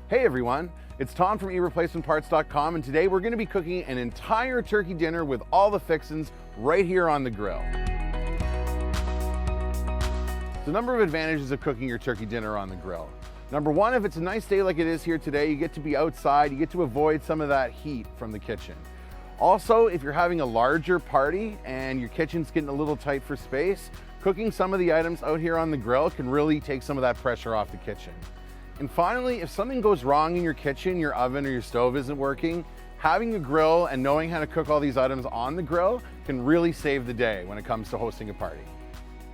Hey everyone, it's Tom from eReplacementParts.com, and today we're going to be cooking an entire turkey dinner with all the fixins right here on the grill. There's a number of advantages of cooking your turkey dinner on the grill. Number one, if it's a nice day like it is here today, you get to be outside, you get to avoid some of that heat from the kitchen. Also, if you're having a larger party and your kitchen's getting a little tight for space, cooking some of the items out here on the grill can really take some of that pressure off the kitchen. And finally, if something goes wrong in your kitchen, your oven or your stove isn't working, having a grill and knowing how to cook all these items on the grill can really save the day when it comes to hosting a party.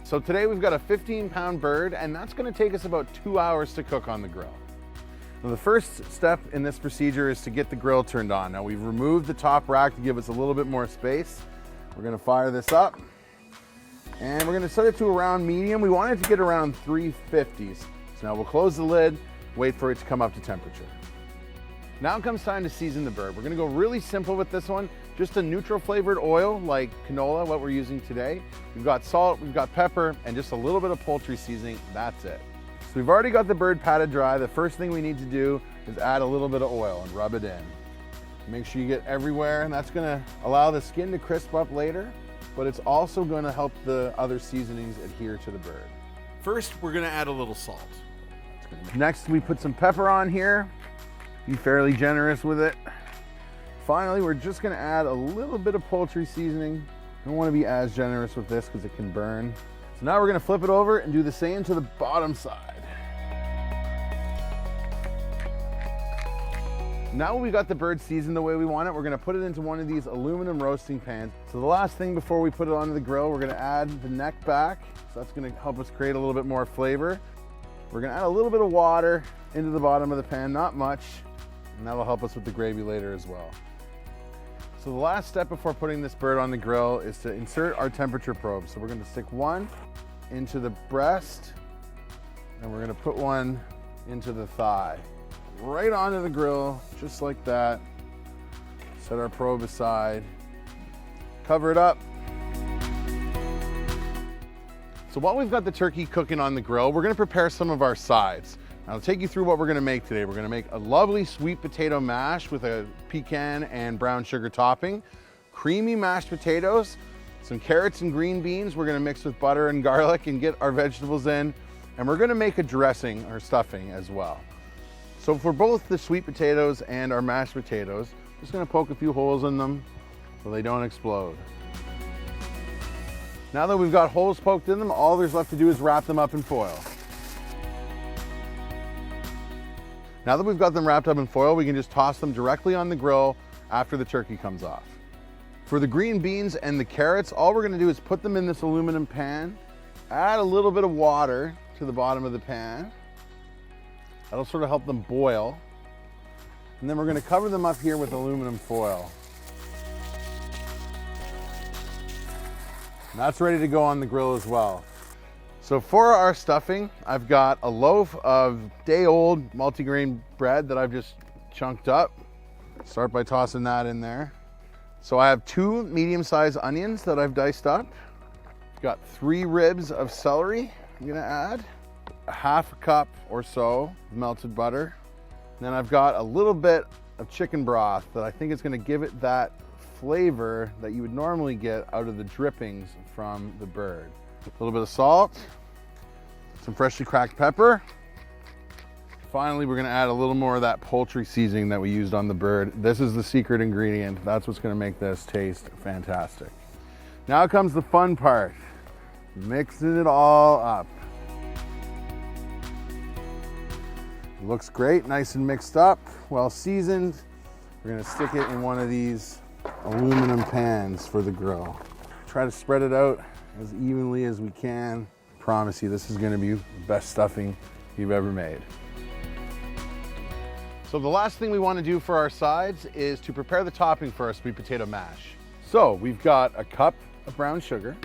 So today we've got a 15-pound bird, and that's going to take us about 2 hours to cook on the grill. Now, the first step in this procedure is to get the grill turned on. Now, we've removed the top rack to give us a little bit more space. We're going to fire this up, and we're going to set it to around medium. We want it to get around 350s. So now we'll close the lid, wait for it to come up to temperature. Now it comes time to season the bird. We're gonna go really simple with this one. Just a neutral flavored oil like canola, what we're using today. We've got salt, we've got pepper, and just a little bit of poultry seasoning, that's it. So we've already got the bird patted dry. The first thing we need to do is add a little bit of oil and rub it in. Make sure you get everywhere, and that's gonna allow the skin to crisp up later, but it's also gonna help the other seasonings adhere to the bird. First, we're gonna add a little salt. Next, we put some pepper on here. Be fairly generous with it. Finally, we're just gonna add a little bit of poultry seasoning. Don't wanna be as generous with this because it can burn. So now we're gonna flip it over and do the same to the bottom side. Now we got the bird seasoned the way we want it, we're gonna put it into one of these aluminum roasting pans. So the last thing before we put it onto the grill, we're gonna add the neck back. So that's gonna help us create a little bit more flavor. We're gonna add a little bit of water into the bottom of the pan, not much, and that'll help us with the gravy later as well. So the last step before putting this bird on the grill is to insert our temperature probe. So we're gonna stick one into the breast, and we're gonna put one into the thigh. Right onto the grill, just like that. Set our probe aside, cover it up. So while we've got the turkey cooking on the grill, we're gonna prepare some of our sides. I'll take you through what we're gonna make today. We're gonna make a lovely sweet potato mash with a pecan and brown sugar topping, creamy mashed potatoes, some carrots and green beans. We're gonna mix with butter and garlic and get our vegetables in. And we're gonna make a dressing or stuffing as well. So for both the sweet potatoes and our mashed potatoes, just gonna poke a few holes in them so they don't explode. Now that we've got holes poked in them, all there's left to do is wrap them up in foil. Now that we've got them wrapped up in foil, we can just toss them directly on the grill after the turkey comes off. For the green beans and the carrots, all we're gonna do is put them in this aluminum pan, add a little bit of water to the bottom of the pan. That'll sort of help them boil. And then we're gonna cover them up here with aluminum foil. And that's ready to go on the grill as well. So for our stuffing, I've got a loaf of day-old multigrain bread that I've just chunked up. Start by tossing that in there. So I have 2 medium-sized onions that I've diced up. Got 3 ribs of celery I'm gonna add. A half a cup or so of melted butter. And then I've got a little bit of chicken broth that I think is gonna give it that flavor that you would normally get out of the drippings from the bird. A little bit of salt, some freshly cracked pepper. Finally, we're gonna add a little more of that poultry seasoning that we used on the bird. This is the secret ingredient. That's what's gonna make this taste fantastic. Now comes the fun part, mixing it all up. It looks great, nice and mixed up, well seasoned. We're gonna stick it in one of these aluminum pans for the grill. Try to spread it out as evenly as we can. Promise you, this is gonna be the best stuffing you've ever made. So the last thing we wanna do for our sides is to prepare the topping for our sweet potato mash. So we've got a cup of brown sugar,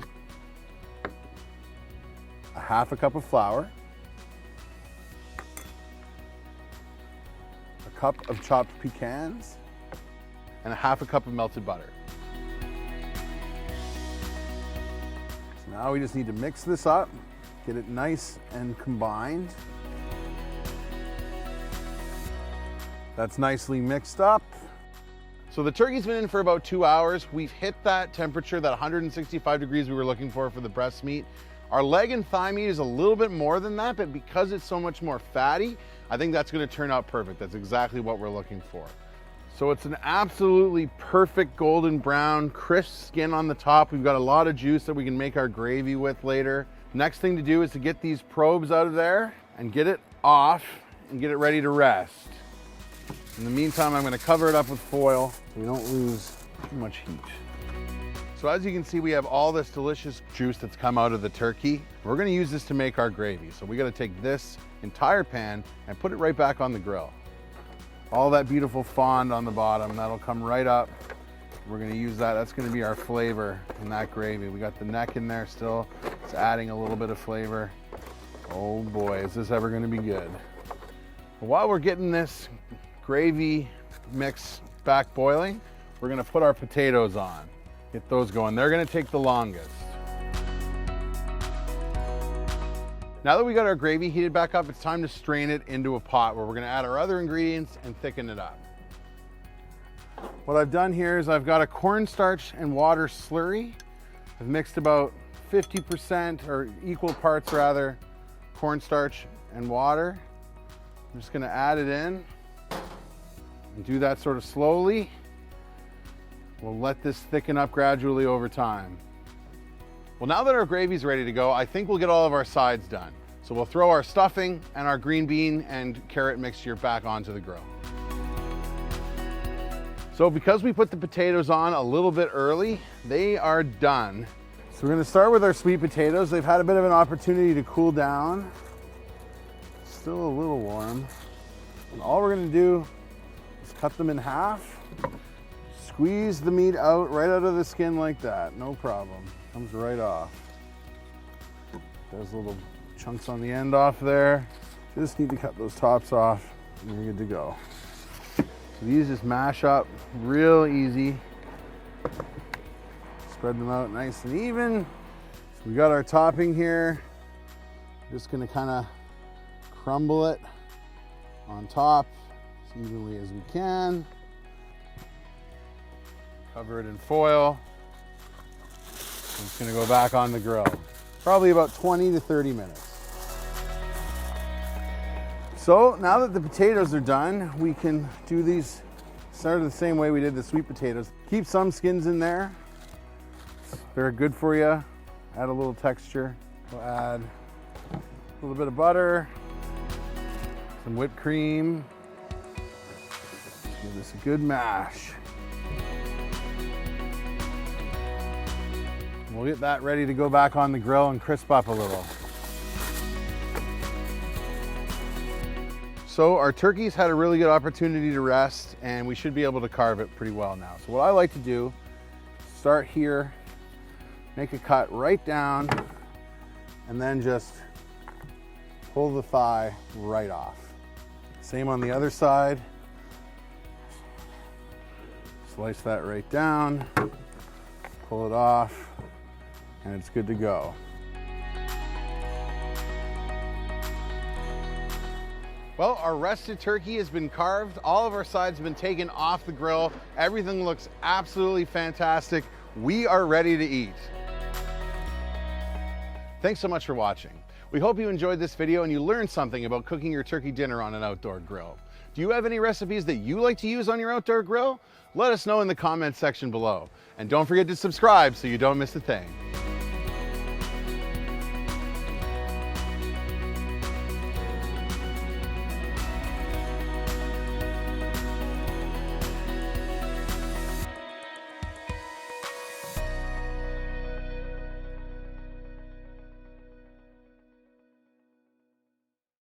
a half a cup of flour, a cup of chopped pecans, and a half a cup of melted butter. So now we just need to mix this up, get it nice and combined. That's nicely mixed up. So the turkey's been in for about 2 hours. We've hit that temperature, that 165 degrees we were looking for the breast meat. Our leg and thigh meat is a little bit more than that, but because it's so much more fatty, I think that's gonna turn out perfect. That's exactly what we're looking for. So it's an absolutely perfect golden brown, crisp skin on the top. We've got a lot of juice that we can make our gravy with later. Next thing to do is to get these probes out of there and get it off and get it ready to rest. In the meantime, I'm gonna cover it up with foil so we don't lose too much heat. So as you can see, we have all this delicious juice that's come out of the turkey. We're gonna use this to make our gravy. So we gotta take this entire pan and put it right back on the grill. All that beautiful fond on the bottom, that'll come right up. We're gonna use that, that's gonna be our flavor in that gravy. We got the neck in there still. It's adding a little bit of flavor. Oh boy, is this ever gonna be good. While we're getting this gravy mix back boiling, we're gonna put our potatoes on. Get those going. They're gonna take the longest. Now that we got our gravy heated back up, it's time to strain it into a pot where we're gonna add our other ingredients and thicken it up. What I've done here is I've got a cornstarch and water slurry. I've mixed about 50% or equal parts rather, cornstarch and water. I'm just gonna add it in and do that sort of slowly. We'll let this thicken up gradually over time. Well, now that our gravy's ready to go, I think we'll get all of our sides done. So we'll throw our stuffing and our green bean and carrot mixture back onto the grill. So because we put the potatoes on a little bit early, they are done. So we're gonna start with our sweet potatoes. They've had a bit of an opportunity to cool down. Still a little warm. And all we're gonna do is cut them in half. Squeeze the meat out, right out of the skin like that, no problem. Comes right off. There's little chunks on the end off there. Just need to cut those tops off and you're good to go. So these just mash up real easy. Spread them out nice and even. So we got our topping here. Just gonna kind of crumble it on top as evenly as we can. Cover it in foil. It's gonna go back on the grill. Probably about 20 to 30 minutes. So now that the potatoes are done, we can do these, start the same way we did the sweet potatoes. Keep some skins in there. They're good for you. Add a little texture. We'll add a little bit of butter, some whipped cream. Give this a good mash. We'll get that ready to go back on the grill and crisp up a little. So our turkey's had a really good opportunity to rest and we should be able to carve it pretty well now. So what I like to do, start here, make a cut right down, and then just pull the thigh right off. Same on the other side. Slice that right down, pull it off, and it's good to go. Well, our rested turkey has been carved. All of our sides have been taken off the grill. Everything looks absolutely fantastic. We are ready to eat. Thanks so much for watching. We hope you enjoyed this video and you learned something about cooking your turkey dinner on an outdoor grill. Do you have any recipes that you like to use on your outdoor grill? Let us know in the comments section below. And don't forget to subscribe so you don't miss a thing.